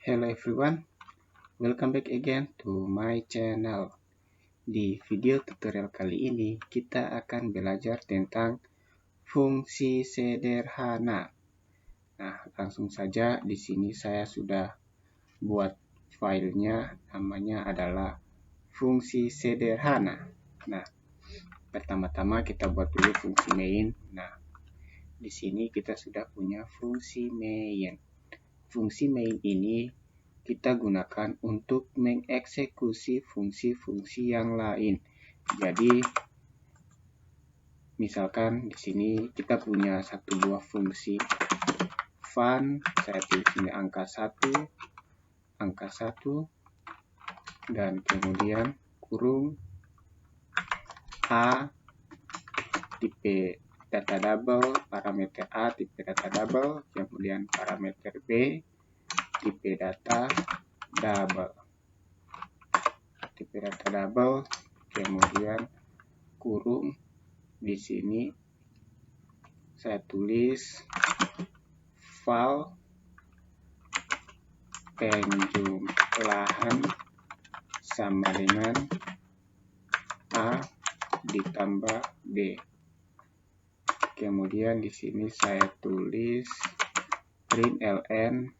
Hello everyone, welcome back again to my channel. Di video tutorial kali ini kita akan belajar tentang fungsi sederhana. Nah, langsung saja di sini saya sudah buat filenya, namanya adalah fungsi sederhana. Nah, pertama-tama kita buat dulu fungsi main. Nah, di sini kita sudah punya fungsi main. Fungsi main ini kita gunakan untuk mengeksekusi fungsi-fungsi yang lain. Jadi, misalkan di sini kita punya satu buah fungsi fun, saya tulis ini angka 1, dan kemudian kurung A tipe data double, parameter A tipe data double, kemudian parameter B tipe data double, kemudian kurung di sini saya tulis file penjumlahan sama dengan A ditambah B. Kemudian di sini saya tulis println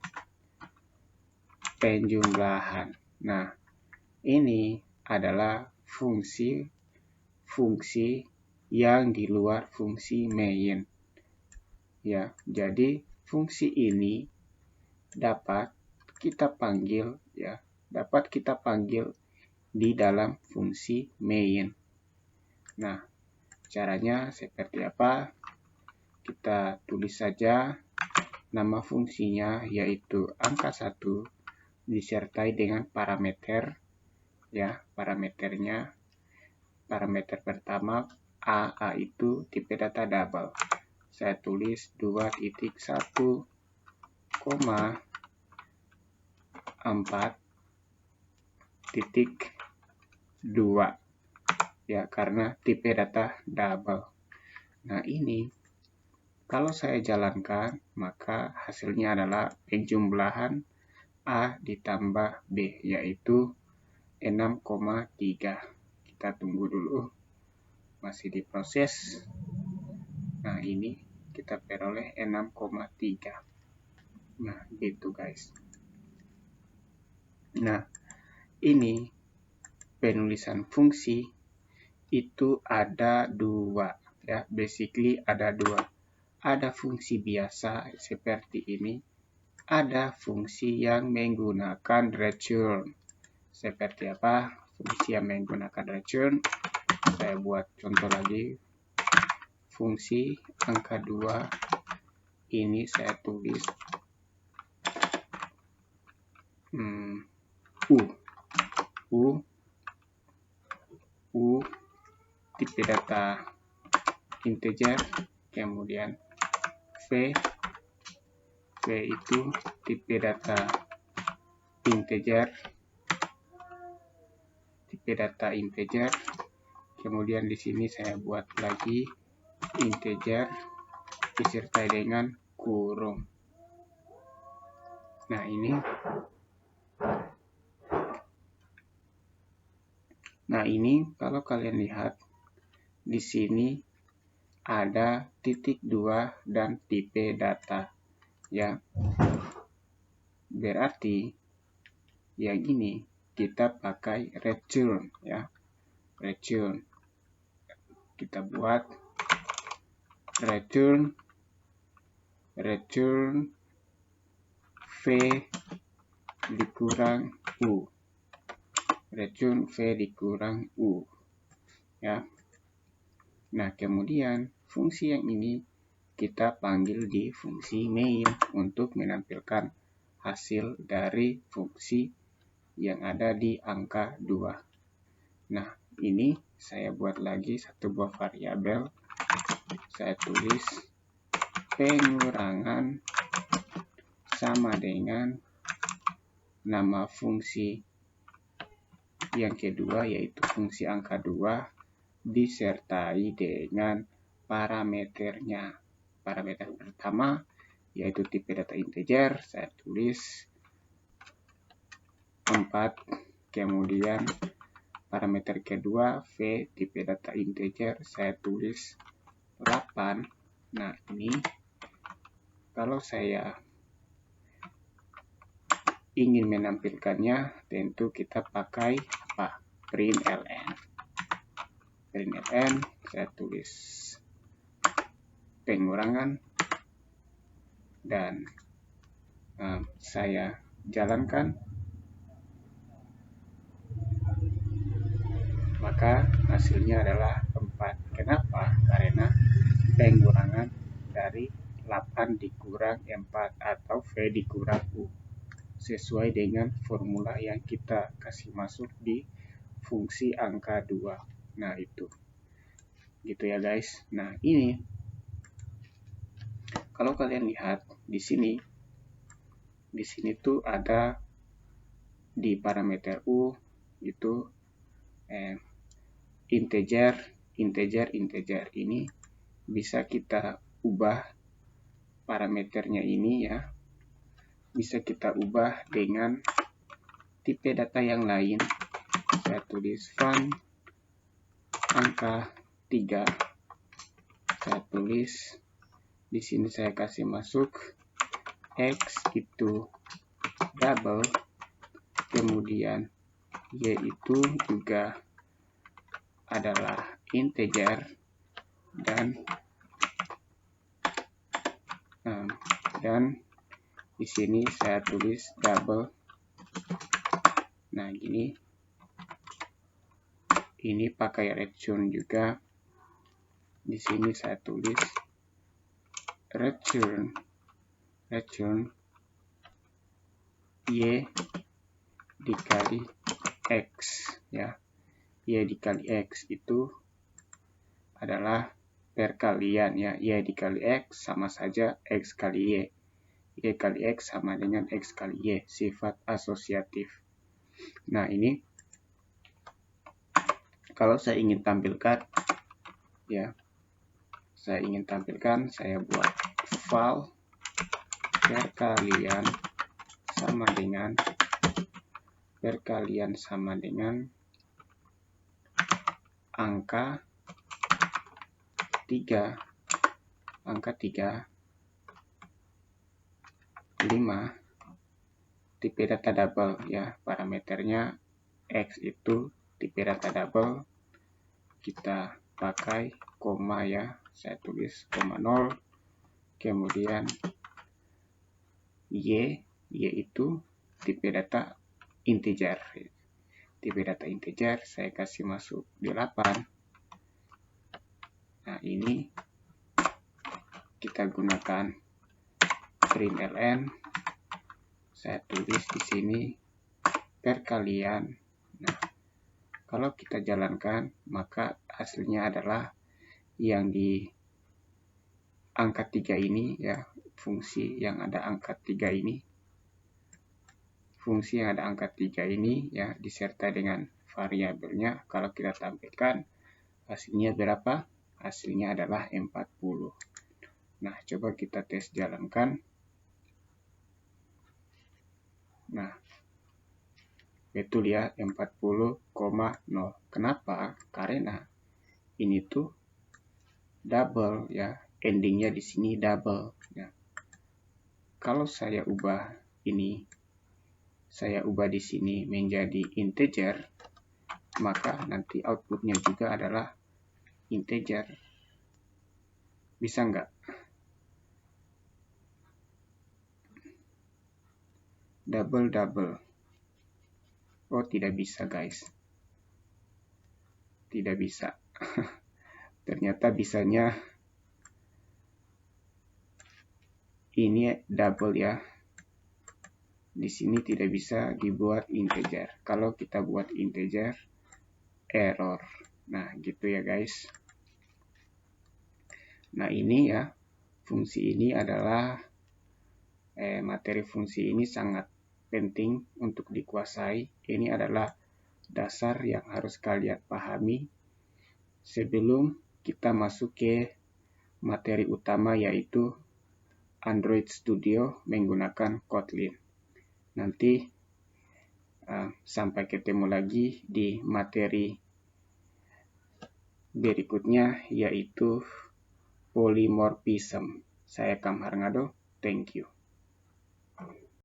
penjumlahan. Nah, ini adalah fungsi yang di luar fungsi main. Ya, jadi fungsi ini dapat kita panggil di dalam fungsi main. Nah, caranya seperti apa? Kita tulis saja nama fungsinya, yaitu angka 1 disertai dengan parameter, ya, parameternya. Parameter pertama A itu tipe data double. Saya tulis 2.1, 4.2, ya, karena tipe data double. Nah, ini kalau saya jalankan, maka hasilnya adalah penjumlahan A ditambah B, yaitu 6,3. Kita tunggu dulu, masih diproses. Nah, ini kita peroleh 6,3. Nah, gitu guys. Nah, ini penulisan fungsi itu ada dua, ya, basically ada dua. Ada fungsi biasa seperti ini, ada fungsi yang menggunakan return. Seperti apa fungsi yang menggunakan return? Saya buat contoh lagi. Fungsi angka 2 ini saya tulis U tipe data integer, kemudian V itu tipe data integer, kemudian di sini saya buat lagi integer disertai dengan kurung. Nah, ini kalau kalian lihat di sini ada titik 2 dan tipe data, ya. Berarti yang ini kita pakai return, ya. Return. Kita buat return V dikurang U. Return V dikurang U, ya. Nah, kemudian fungsi yang ini kita panggil di fungsi main untuk menampilkan hasil dari fungsi yang ada di angka 2. Nah, ini saya buat lagi satu buah variabel. Saya tulis pengurangan sama dengan nama fungsi yang kedua, yaitu fungsi angka 2 disertai dengan parameternya. Parameter pertama yaitu tipe data integer, saya tulis 4, kemudian parameter kedua V tipe data integer saya tulis 8. Nah, ini kalau saya ingin menampilkannya, tentu kita pakai apa? Println. Println saya tulis pengurangan dan saya jalankan, maka hasilnya adalah 4. Kenapa? Karena pengurangan dari 8 dikurang 4 atau V dikurang U sesuai dengan formula yang kita kasih masuk di fungsi angka 2. Nah, itu gitu ya guys. Nah, ini kalau kalian lihat di sini tuh ada di parameter U itu integer ini bisa kita ubah parameternya ini ya, bisa kita ubah dengan tipe data yang lain. Saya tulis fun angka 3, saya tulis di sini, saya kasih masuk X itu double, kemudian Y itu juga adalah integer, dan di sini saya tulis double. Nah, ini pakai return juga. Di sini saya tulis return Y dikali X ya. Y dikali X itu adalah perkalian ya. Y dikali X sama saja X kali Y. Y kali X sama dengan X kali Y, sifat asosiatif. Nah, ini kalau saya ingin tampilkan ya, saya buat val perkalian sama dengan angka 3 5 tipe data double ya, parameternya X itu tipe data double, kita pakai koma ya, saya tulis koma 0, kemudian Y itu tipe data integer, saya kasih masuk 8. Nah, ini kita gunakan println, saya tulis di sini perkalian. Nah, kalau kita jalankan, maka hasilnya adalah yang di angka 3 ini ya, fungsi yang ada angka 3 ini. Fungsi yang ada angka 3 ini ya, disertai dengan variabelnya. Kalau kita tampilkan, hasilnya berapa? Hasilnya adalah 40. Nah, coba kita tes jalankan. Nah, betul ya, 40,0. Kenapa? Karena ini tuh double ya, endingnya di sini double ya. Kalau saya ubah ini, di sini menjadi integer, maka nanti outputnya juga adalah integer. Bisa nggak? Double. Oh, tidak bisa guys. Tidak bisa. Ternyata bisanya ini double ya. Di sini tidak bisa dibuat integer. Kalau kita buat integer, error. Nah, gitu ya guys. Nah, ini ya, fungsi ini adalah materi fungsi ini sangat penting untuk dikuasai. Ini adalah dasar yang harus kalian pahami sebelum kita masuk ke materi utama, yaitu Android Studio menggunakan Kotlin. Nanti Sampai ketemu lagi di materi berikutnya, yaitu polymorphism. Saya Kamhar Ngado, thank you.